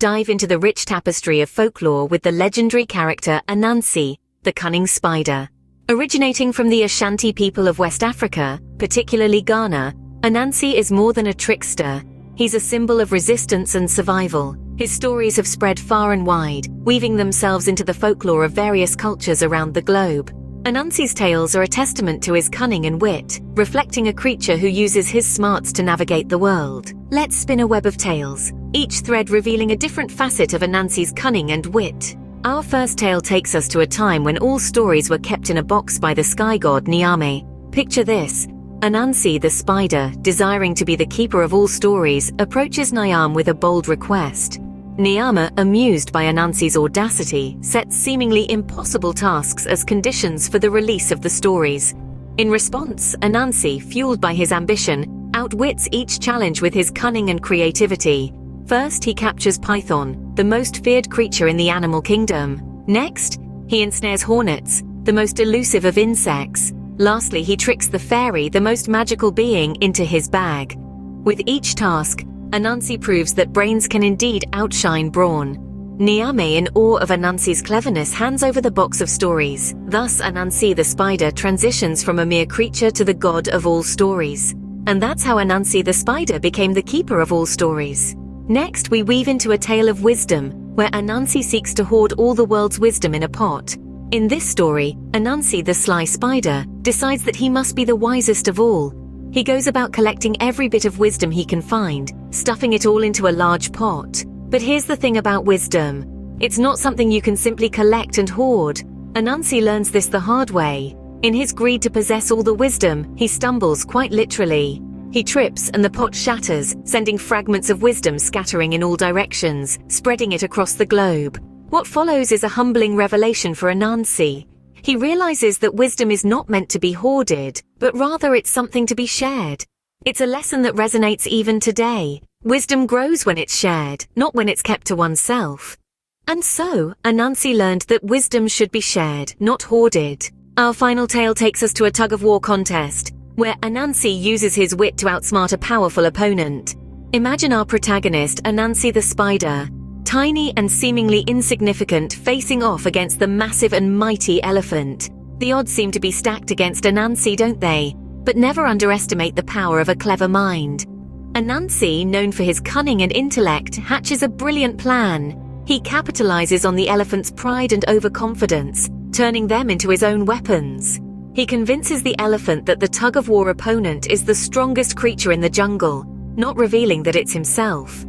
dive into the rich tapestry of folklore with the legendary character Anansi, the cunning spider. Originating from the Ashanti people of West Africa, particularly Ghana, Anansi is more than a trickster. He's a symbol of resistance and survival. His stories have spread far and wide, weaving themselves into the folklore of various cultures around the globe. Anansi's tales are a testament to his cunning and wit, reflecting a creature who uses his smarts to navigate the world. Let's spin a web of tales, each thread revealing a different facet of Anansi's cunning and wit. Our first tale takes us to a time when all stories were kept in a box by the sky god Nyame. Picture this. Anansi the spider, desiring to be the keeper of all stories, approaches Nyame with a bold request. Nyame, amused by Anansi's audacity, sets seemingly impossible tasks as conditions for the release of the stories. In response, Anansi, fueled by his ambition, outwits each challenge with his cunning and creativity. First, he captures Python, the most feared creature in the animal kingdom. Next, he ensnares hornets, the most elusive of insects. Lastly, he tricks the fairy, the most magical being, into his bag. With each task, Anansi proves that brains can indeed outshine brawn. Nyame, in awe of Anansi's cleverness, hands over the box of stories. Thus, Anansi the spider transitions from a mere creature to the god of all stories. And that's how Anansi the spider became the keeper of all stories. Next, we weave into a tale of wisdom, where Anansi seeks to hoard all the world's wisdom in a pot. In this story, Anansi the sly spider decides that he must be the wisest of all. He goes about collecting every bit of wisdom he can find, stuffing it all into a large pot. But here's the thing about wisdom. It's not something you can simply collect and hoard. Anansi learns this the hard way. In his greed to possess all the wisdom, he stumbles, quite literally. He trips and the pot shatters, sending fragments of wisdom scattering in all directions, spreading it across the globe. What follows is a humbling revelation for Anansi. He realizes that wisdom is not meant to be hoarded, but rather it's something to be shared. It's a lesson that resonates even today. Wisdom grows when it's shared, not when it's kept to oneself. And so, Anansi learned that wisdom should be shared, not hoarded. Our final tale takes us to a tug-of-war contest, where Anansi uses his wit to outsmart a powerful opponent. Imagine our protagonist, Anansi the spider, tiny and seemingly insignificant, facing off against the massive and mighty elephant. The odds seem to be stacked against Anansi, don't they? But never underestimate the power of a clever mind. Anansi, known for his cunning and intellect, hatches a brilliant plan. He capitalizes on the elephant's pride and overconfidence, turning them into his own weapons. He convinces the elephant that the tug-of-war opponent is the strongest creature in the jungle, not revealing that it's himself.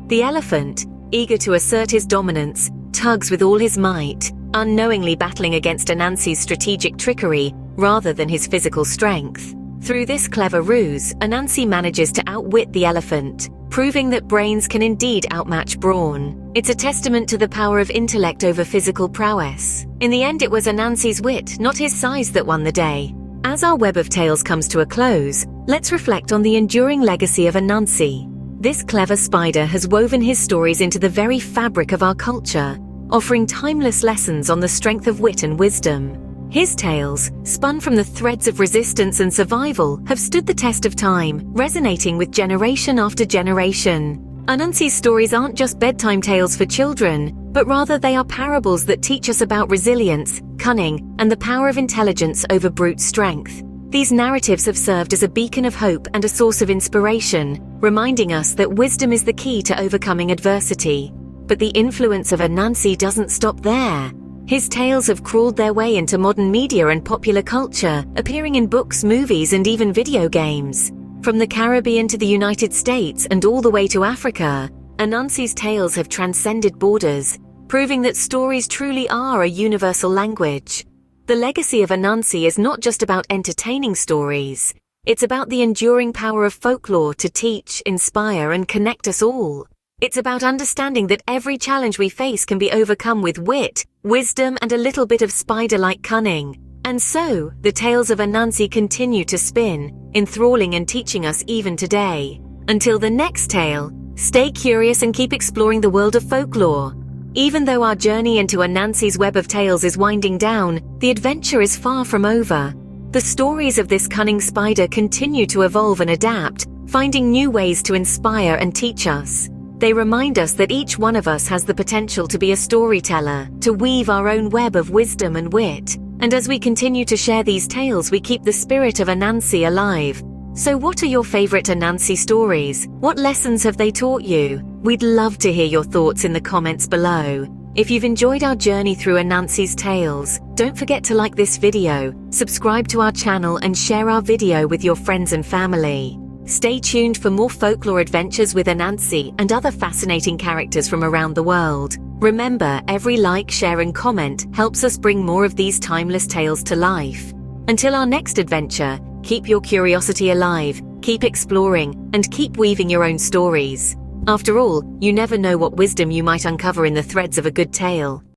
The elephant, eager to assert his dominance, tugs with all his might, unknowingly battling against Anansi's strategic trickery rather than his physical strength. Through this clever ruse, Anansi manages to outwit the elephant, proving that brains can indeed outmatch brawn. It's a testament to the power of intellect over physical prowess. In the end, it was Anansi's wit, not his size, that won the day. As our web of tales comes to a close, let's reflect on the enduring legacy of Anansi. This clever spider has woven his stories into the very fabric of our culture, offering timeless lessons on the strength of wit and wisdom. His tales, spun from the threads of resistance and survival, have stood the test of time, resonating with generation after generation. Anansi's stories aren't just bedtime tales for children, but rather they are parables that teach us about resilience, cunning, and the power of intelligence over brute strength. These narratives have served as a beacon of hope and a source of inspiration, reminding us that wisdom is the key to overcoming adversity. But the influence of Anansi doesn't stop there. His tales have crawled their way into modern media and popular culture, appearing in books, movies, and even video games. From the Caribbean to the United States and all the way to Africa, Anansi's tales have transcended borders, proving that stories truly are a universal language. The legacy of Anansi is not just about entertaining stories. It's about the enduring power of folklore to teach, inspire, and connect us all. It's about understanding that every challenge we face can be overcome with wit, wisdom, and a little bit of spider-like cunning. And so, the tales of Anansi continue to spin, enthralling and teaching us even today. Until the next tale, stay curious and keep exploring the world of folklore. Even though our journey into Anansi's web of tales is winding down, the adventure is far from over. The stories of this cunning spider continue to evolve and adapt, finding new ways to inspire and teach us. They remind us that each one of us has the potential to be a storyteller, to weave our own web of wisdom and wit. And as we continue to share these tales, we keep the spirit of Anansi alive. So what are your favorite Anansi stories? What lessons have they taught you? We'd love to hear your thoughts in the comments below. If you've enjoyed our journey through Anansi's tales, don't forget to like this video, subscribe to our channel and share our video with your friends and family. Stay tuned for more folklore adventures with Anansi and other fascinating characters from around the world. Remember, every like, share and comment helps us bring more of these timeless tales to life. Until our next adventure, keep your curiosity alive, keep exploring, and keep weaving your own stories. After all, you never know what wisdom you might uncover in the threads of a good tale.